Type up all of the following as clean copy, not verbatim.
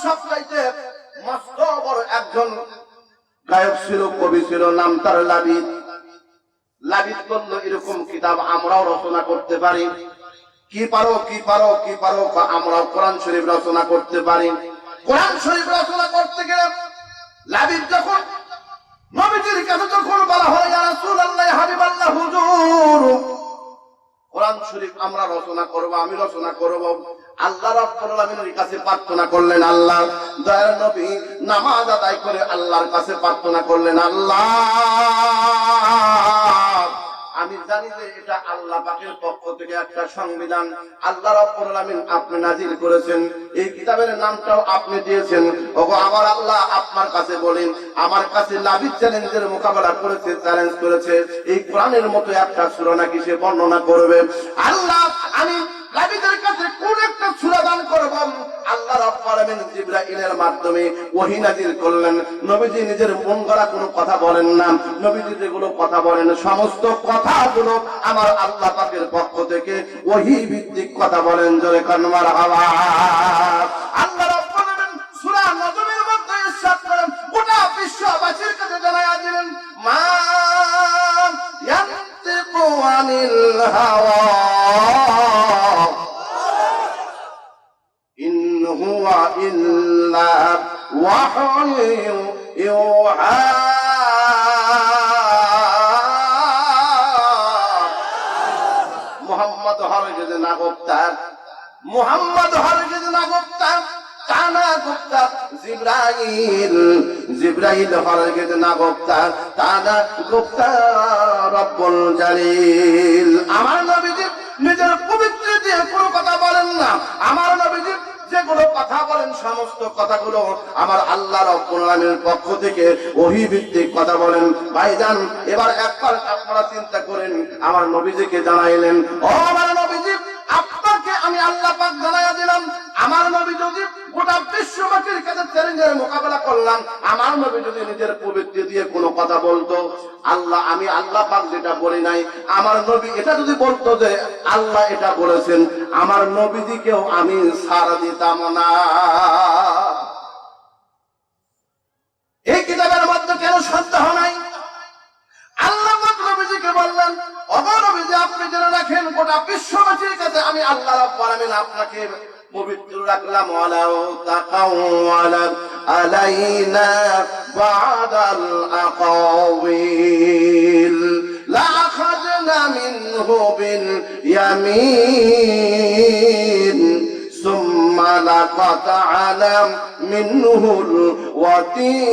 সবচাইতে মস্ত বড় একজন গায়ক ছিল, কবি ছিল, নাম তার লাবিদ। লাবিদ বলল, এরকম কিতাব আমরাও রচনা করতে পারি। কি পারো, কি পারো, কি পারো? আমরাও কোরআন শরীফ রচনা করতে পারি। কোরআন শরীফ রচনা করতে গেলে লাবিদ যখন নবীজির কাছে যখন বলা হয়, ইয়া রাসূলুল্লাহ, হাবিবাল্লাহ, হুজুর, কোরআন শরীফ আমরা রচনা করব, আমি রচনা করব। আল্লাহ রাব্বুল আলামিনের কাছে প্রার্থনা করলেন, আল্লাহ দয়ার নবী নামাজ আদায় করে আল্লাহর কাছে প্রার্থনা করলেন, আল্লাহ আমি জানি যে এটা আল্লাহ পাকের পক্ষ থেকে একটা সংবিধান আল্লাহ রাব্বুল আলামিন আপনি নাজিল করেছেন, এই কিতাবের নামটাও আপনি দিয়েছেন। ওগো আমার আল্লাহ, আপনার কাছে বলেন, আমার কাছে লাবিদ চ্যালেঞ্জের মোকাবেলা করেছে, চ্যালেঞ্জ করেছে, এই কোরআনের মতো একটা সূরা নাকি সে বর্ণনা করবে। আল্লাহ আমি লাবিদের কাছে কোন একটা সূরা দান করব? আল্লাহ রাব্বুল আলামিন জিবরাইলের মাধ্যমে ওহী নাযিল করলেন। নবীজি নিজের মন গড়া কোনো কথা বলেন না, নবীজি যেগুলো কথা বলেন সমস্ত কথাগুলো আমার আল্লাহ পাকের পক্ষ থেকে ওহী ভিত্তিক কথা বলেন। জোরে কান মারহাবা। আল্লাহ রাব্বুল আলামিন সূরা নজমের মধ্যে ইরশাদ করেন, গোটা বিশ্ববাসীর কাছে জানায়া দিলেন, মা ইয়ানতিকু আনিল হাওয়া হুয়া ইল্লা ওয়াহয়ু ইউহা। মুহাম্মদ হরগিজ না গুপ্তার, মুহাম্মদ হরগিজ না গুপ্তার, তানা গুপ্তার জিবরাইল, জিবরাইল হরগিজ না গুপ্তার, তানা গুপ্তার রব্বুল জালিল। আমার নবীজি নিজের পবিত্র দিয়ে কোনো কথা বলেন না, আমার নবীজি যেগুলো কথা বলেন সমস্ত কথাগুলো আমার আল্লাহ রাব্বুল আলামিনের পক্ষ থেকে ওহী ভিত্তিক কথা বলেন। ভাইজান এবার একবার আপনারা চিন্তা করেন, আমার নবীজিকে জানাইলেন, ও আমার নবীজি, আপনাকে আমি আল্লাহ পাক জানাইয়া দিলাম, আমার নবী যদি গোটা বিশ্ববাসীর কাছে চ্যালেঞ্জের মোকাবেলা করলাম, আমার নবী যদি নিজের পবিত্র দিয়ে কোনো কথা বলতো, আল্লাহ আমি আল্লাহ পাক যেটা বলি নাই, আমার নবী এটা যদি বলতো যে আল্লাহ এটা বলেছেন, আমার নবীজিকেও আমি ছাড় দিতাম না। এই কিতাবের মধ্যে কেন সন্দেহ নাই? আল্লাহ পাক নবীজিকে বললেন, ওগো নবীজি, আপনি জেনে রাখেন গোটা বিশ্ববাসীর কাছে আমি আল্লাহ রাব্বুল আলামিন আপনাকে পবিত্র রাখলাম। ওয়ালাউ তাকাওয়ালা আলাইনা বাদাল আকাওয়িল লা আখাযনা মিনহু বিল ইয়ামিন সুম্মা লাকাতআনা মিনহুল ওয়াতিন।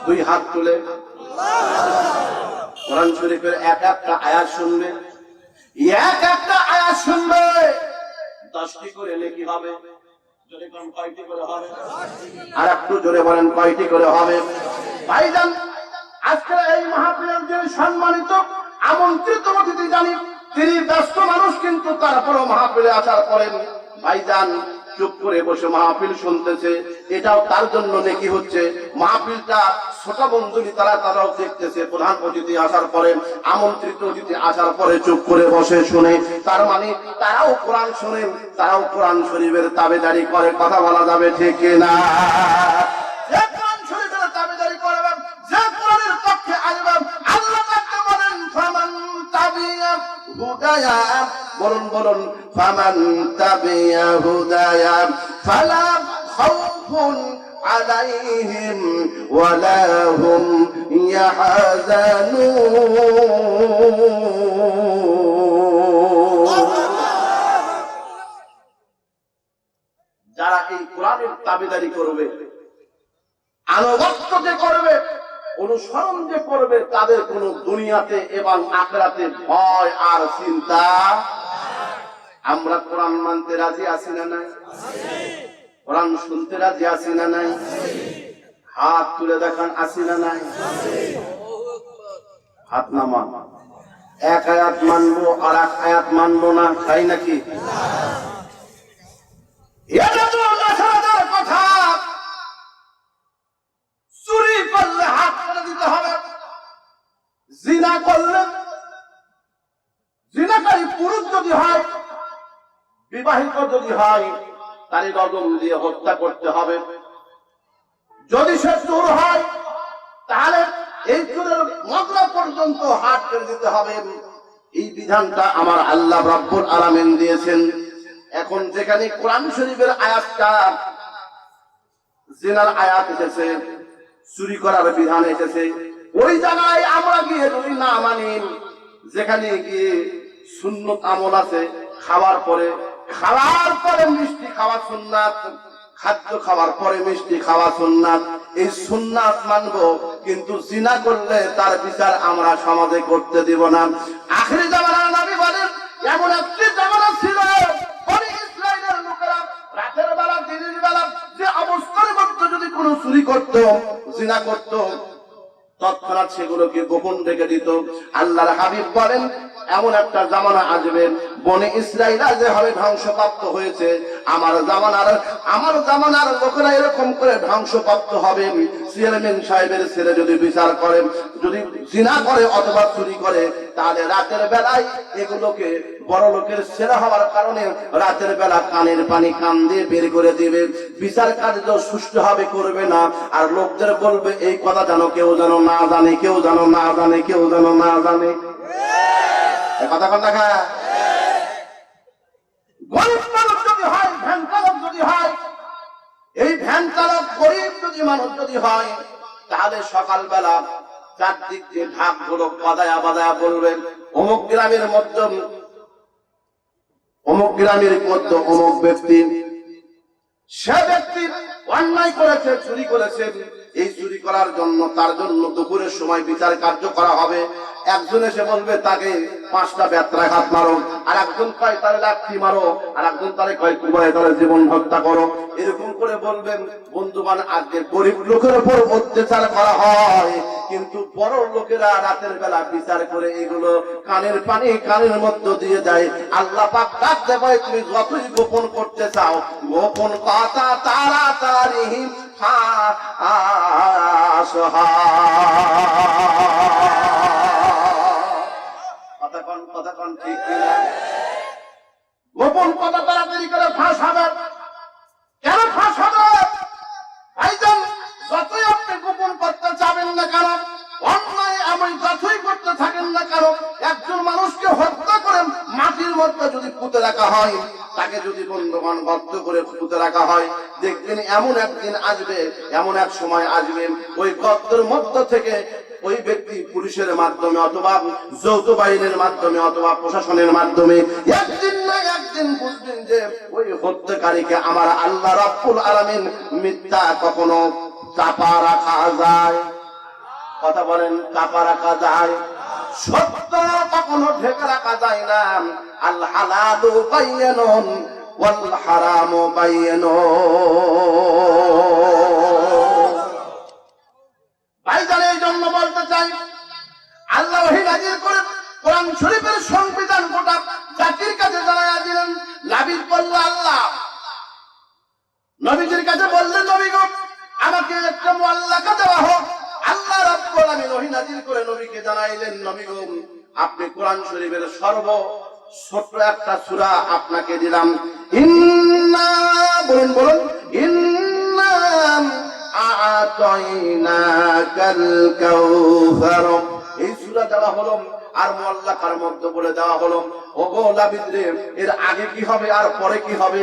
দুই হাত তুলে কোরআন শরীফের এক একটা আয়াত শুনবে, এক একটা আয়াত শুনবে 10টি করে নেকি হবে। জোরে কোন কয়টি করে হবে? আর একটু জোরে বলেন, কয়টি করে হবে? ভাইজান আজকে এই মাহফিলের যে সম্মানিত আমন্ত্রিত অতিথি জানি তিনি ব্যস্ত মানুষ, কিন্তু তারপরও মাহফিলে আসার পরে ভাইজান চুপ করে বসে মাহফিল শুনতেছে, এটাও তার জন্য নেকি হচ্ছে। মাহফিলটা ছোট বন্ধুরি তারাও দেখতেছে, প্রধান অতিথি আসার পরে, আমন্ত্রিত অতিথি আসার পরে চুপ করে বসে শুনে, তার মানে তারাও কোরআন শুনে, তারাও কোরআন শরীফের তাবেদারি করে। কথা বলা যাবে ঠিক না? যে কোরআন শরীফের তাবেদারি করবেন, যে কোরআনের পক্ষে আসবেন, আল্লাহ তাকে বলেন ফামান তাবিয়া হুদায়া, বলুন বলুন, ফামান তাবিয়া হুদায়া ফালা খাউফুন আলাইহিম ওয়ালা হুম ইয়াহজানুন। যারা এই কোরআনের তাবেদারি করবে, আনুগত্য যে করবে, অনুসরণ যে করবে, তাদের কোন দুনিয়াতে এবং আখিরাতে ভয় আর চিন্তা। আমরা কোরআন মানতে রাজি আছি না নাই? কোরআন শুনতে রাজি আছি না নাই? হাত তুলে দেখান, আছি না নাই? হাত নামান। এক আয়াত মানবো আর এক আয়াত মানবো না, তাই নাকি? এটা তো মাথার কথা। চুরি করলে হাত করে দিতে হবে, জিনা করলে, জিনাকারী পুরুষ যদি হয় বিবাহিত যদি হয় তার রজম দিয়ে হত্যা করতে হবে। যদি সে চোর হয় তাহলে এই চোরের মগরা পর্যন্ত হাত করে দিতে হবে। এই বিধানটা আমার আল্লাহ রাব্বুল আলামিন দিয়েছেন। এখন যেখানে কোরআন শরীফের আয়াতটা জিনার আয়াত এসেছে, চুরি করার বিধান এসেছে, ওই জায়গায় আমরা গিয়ে যদি না মানি, যেখানে গিয়ে সুন্নত আমল আছে, খাওয়ার পরে মিষ্টি খাওয়া সুন্নাত, খাদ্য খাওয়ার পরে মিষ্টি খাওয়া সুন্নাত, এই সুন্নাত মানবো, কিন্তু জিনা করলে তার বিচার আমরা সমাজে করতে দিব না। আখিরি জামানার নবী বলেন এমন একটি জামানা ছিল বনি ইসরাইলের লোকেরা রাতের বেলা দিনের বেলা যে অবস্থার মধ্যে যদি কোনো চুরি করত, জিনা করত, তৎক্ষণাৎ সেগুলোকে গোপন রেখে দিত। আল্লাহর হাবিব বলেন এমন একটা জামানা আসবে বনি ইসরাইল যে হবে ধ্বংসপ্রাপ্ত হয়েছে, আমার জামানার লোকেরা এরকম করে ধ্বংসপ্রাপ্ত হবে। চেয়ারম্যান সাহেবের ছেলে যদি বিচার করে, যদি জিনা করে অথবা চুরি করে, তাহলে রাতের বেলায় এগুলোকে বড় লোকের ছেলে হওয়ার কারণে রাতের বেলা কানের পানি কান দিয়ে বের করে দিবে, বিচার কার্য সুষ্ঠুভাবে করবে না। আর লোকদের বলবে এই কথা যেন কেউ যেন না জানে, কেউ যেন না জানে, কেউ যেন না জানে। কথা দেখা গরিব মানুষ যদি হয়, ভ্যান চালক যদি হয়, এই ভ্যান চালক গরিব যদি মানুষ যদি হয়, তাহলে সকালবেলা চারদিক দিয়ে ঢাক গুলো বাজায়া বাজায়া বলবেন অমুক গ্রামের মধ্যে অমুক ব্যক্তি, সে ব্যক্তি অন্যায় করেছে, চুরি করেছে। এই চুরি করার জন্য তার জন্য দুপুরের সময় বিচার কার্য করা হবে। একজন এসে বলবে তাকে 5টা বেত্রাঘাত মারো, আর একজন কয় তার লাঠি মারো, আর একজন তারে কয় কুবায় তার জীবন হত্যা করো। এরকম করে বলবেন। বন্ধুবান, আজকে গরিব লোকের উপর অত্যাচার করা হয়, কিন্তু বড় লোকেরা রাতের বেলা বিচার করে এগুলো কানের পানি কানের মধ্যে দিয়ে যায়। আল্লাহ পাক ডাকতে পারে তুমি যতই গোপন করতে চাও, গোপন কথা তাড়াতাড়ি কথা কন ঠিক কিনা? গোপন কথা তাড়াতাড়ি করে ফাঁস হবে। কেন ফাঁস হবে? ভাইজান, যতই আপনি গোপন করতে চাবেন না কেন, অন্যায় আমি যতই করতে থাকেন না কেন, একজন মানুষকে হত্যা করে মাটির মধ্যে যদি পুঁতে রাখা হয়, তাকে যদি বন্ধুগণ গর্ত করে পুঁতে রাখা হয়, দেখবেন এমন একদিন আসবে, এমন এক সময় আসবে, ওই গর্তের মধ্য থেকে ওই ব্যক্তি পুলিশের মাধ্যমে অথবা যৌথ বাহিনীর মাধ্যমে অথবা প্রশাসনের মাধ্যমে একদিন না একদিন বুঝবেন যে ওই হত্যাকারীকে আমার আল্লাহ রাব্বুল আলামিন মিথ্যা কখনো চাপা রাখা যায়? কথা বলেন, চাপা রাখা যায়? সত্য কখনো ঢেকে রাখা যায় না। আল হালালু বাইয়িনুন ওয়াল হারামু বাইয়িনুন। ভাইজান, এই জন্য বলতে চাই, আল্লাহ ওহী নাযিল করে কোরআন শরীফের সংবিধান গোটা জাতির কাছে জানায়া দিলেন। লাবিদ বলল আল্লাহ, নবীজির কাছে বললেন নবী গো আমাকে একটা মুআল্লাকা দেওয়া হোক। আল্লাহ রাব্বুল আলামিন ওহী নাযিল করে নবীকে জানাইলেন, নবী গো আপনি কোরআন শরীফের সর্ব ছোট্ট একটা সূরা আপনাকে দিলাম। ইন্না বলুন ইন্না আ'তাইনাকাল কাউসার, এই সূরা দেওয়া হলো আর মুআল্লাকার মধ্যে বলে দেওয়া হলো ওগো লাবিদ রে, এর আগে কি হবে আর পরে কি হবে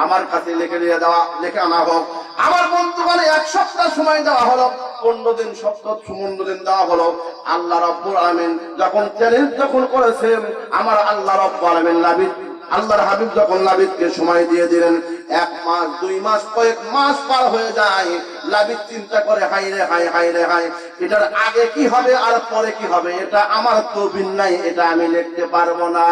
আমার কাছে লিখে আনা হোক। আমার বন্ধুগণ 1 সপ্তাহ সময় দেওয়া হলো, 15 দিন 15 দিন দেওয়া হলো। আল্লাহ রাব্বুল আলামিন যখন চ্যালেঞ্জ করেছেন, আমার আল্লাহ রাব্বুল আলামিন আল্লাহর হাবিব যখন লাবিদকে সময় দিয়ে দিলেন, 1 মাস 2 মাস কয়েক মাস পার হয়ে যায়। লাবিদ চিন্তা করে হায় রে হায়, এটার আগে কি হবে আর পরে কি হবে এটা আমার তৌফিক নাই, এটা আমি লিখতে পারবো না।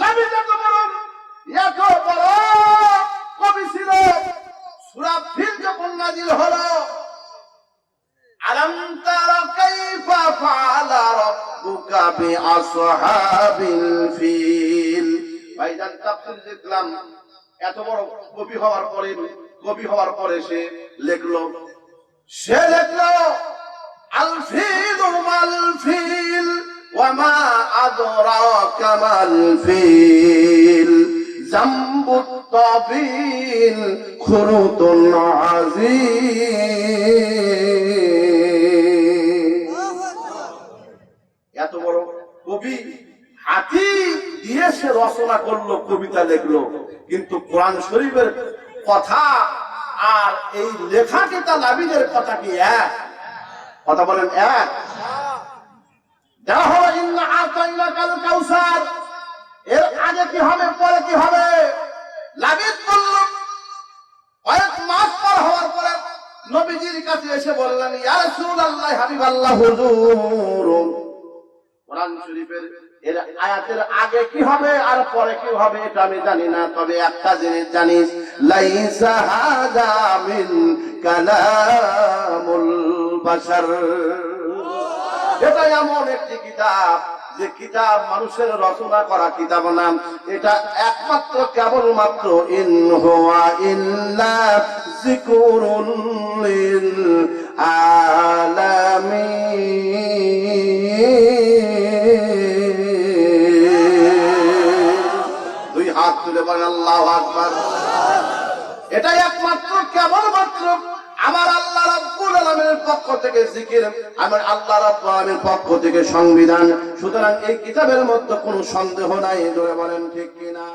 লাবিদ এত বড় কবি ছিল। সূরা ফিল যখন নাযিল হলো, আলাম তারা কাইফা ফাআলা রাব্বুকা বিআসহাবিল ফিল। ভাইজান তাফসীর দেখলাম, এত বড় কবি হওয়ার পরে সে লিখলো আল ফিল ওয়াল ফিল ওয়ামা আদরাকা মাল ফিল জাম্বুত তাবিল খুরুতুন আযীম। এত বড় কবি হাতি দিয়ে সে রচনা করলো, কবিতা লিখলো, কিন্তু কোরআন শরীফের কথা আর এই লেখা কিতাবের কথা কি এক? কথা বলেন এক? দেখো ইন্না আতাইনাকাল কাউসার, এর আগে কি হবে পরে কি হবে? লাবিদ বলল, কয়েক মাস পর হওয়ার পরে নবীজির কাছে এসে বললেন, ইয়া রাসূলুল্লাহ, হাবিবাল্লাহ, হুজুর, কোরআন শরীফের এর আয়াতের আগে কি হবে আর পরে কি হবে এটা আমি জানি না, তবে একটা জিনিস জানিস, লাইসা হাযা মিন কালামুল বাশার। এটা এমন একটি কিতাব যে কিতাব মানুষের রচনা করা কিতাব না, এটা একমাত্র কেবলমাত্র ইন হুয়া ইল্লা যিকরুন লিল আলামিন। দুই হাত তুলে বলেন আল্লাহু আকবার। এটা একমাত্র কেবলমাত্র আমার আল্লাহ রাব্বুল আলামিনের পক্ষ থেকে জিকির, আমার আল্লাহ রাব্বুল আলামিনের পক্ষ থেকে সংবিধান। সুতরাং এই কিতাবের মধ্যে কোনো সন্দেহ নাই, জোরে বলেন ঠিক কিনা?